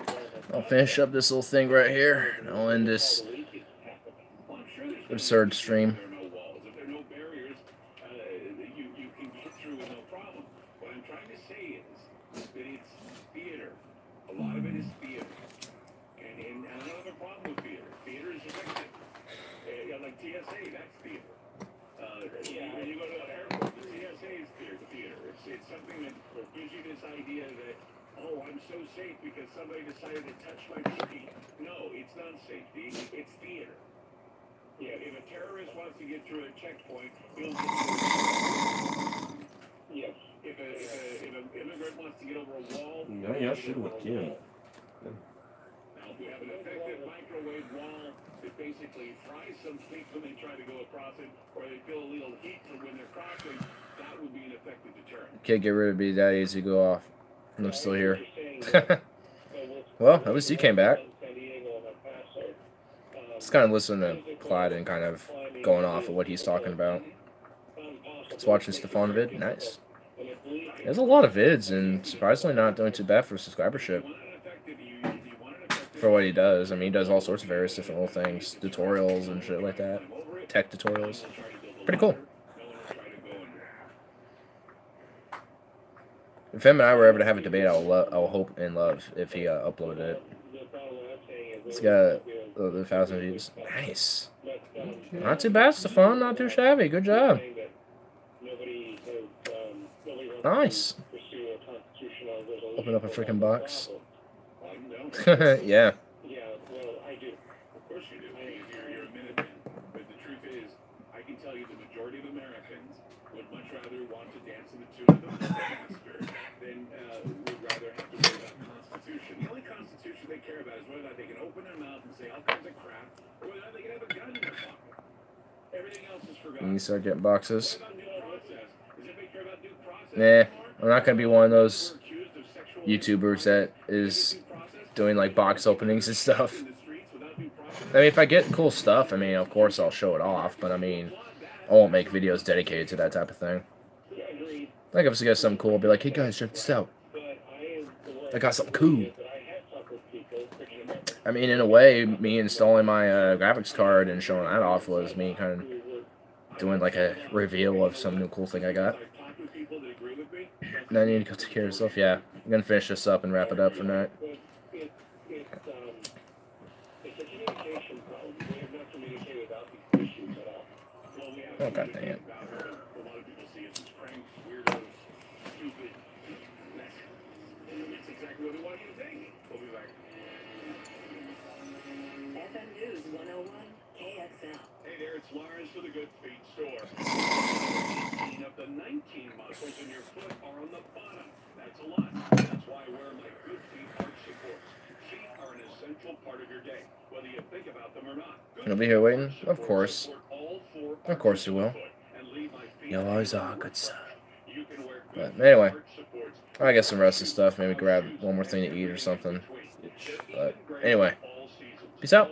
I'll finish up this little thing right here, and I'll end this Well, I'm sure there's absurd stream. There are no walls. If there are no barriers, you can get through with no problem. What I'm trying to say is that it's theater. A lot of it is theater. And I don't have a problem with theater. Theater is effective. Like TSA, that's theater. When you go to an airport, the TSA is theater. It's something that gives you this idea that, oh, I'm so safe because somebody decided to touch my PP. No, it's not safety. It's theater. Yeah, if a terrorist wants to get through a checkpoint, he'll get through. Yes. If an immigrant wants to get over a wall, Yeah, should with Kim. now if we have an effective microwave wall that basically fries some feet when they try to go across it, or they feel a little heat from when they're crossing, that would be an effective deterrent. Can't get rid of me that easy. Go off. And I'm still here. Well, at least he came back. Just kind of listening to Clyde and kind of going off of what he's talking about. Just watching Stefan vid. Nice. There's a lot of vids, and surprisingly not doing too bad for subscribership. For what he does. I mean, he does all sorts of various different little things. Tutorials and shit like that. Tech tutorials. Pretty cool. If him and I were ever to have a debate, I'll hope and love if he uploaded it. It's got the 1,000 views. Nice. Not too bad, Stefan. Not too shabby. Good job. Nice. Open up a freaking box. Yeah. Yeah, well, I do. Of course you do. You're a Minuteman. But the truth is, I can tell you the majority of Americans would much rather want to dance in the tune of the master than would rather have to worry about Constitution. The only Constitution they care about is whether or not they can open their mouth and say all kinds of crap, or whether or not they can have a gun in their pocket. Everything else is forgotten. And you start getting boxes. What about due process? Does anybody care about due process Nah, anymore? I'm not gonna be one of those Accused of sexual YouTubers that is doing like box openings and stuff. in the streets without due process? I mean, if I get cool stuff, I mean, of course I'll show it off, but I mean, I won't make videos dedicated to that type of thing. Like if I get something cool, I'll be like, hey guys, check this out. I got something cool. I mean, in a way, me installing my graphics card and showing that off was me kind of doing like a reveal of some new cool thing I got. Now I need to go take care of stuff. Yeah, I'm gonna finish this up and wrap it up for tonight. It's a communication problem. We have not communicated about these issues at all. Oh god dang it. A lot of people see us as cranks, weirdos, stupid. That's exactly what we want you to think. We'll be back. FM News 101 KXL. Hey there, it's Lars for the Good Feet Store. 18 of the 19 muscles in your foot are on the bottom. That's a lot. That's why I wear my Good Feet arch supports. Feet are an essential part of your day, whether you think about them or not. You'll be here waiting? Of course. Of course you will. You'll always are good stuff. But anyway, I get some rest and stuff. Maybe grab one more thing to eat or something. But anyway, peace out.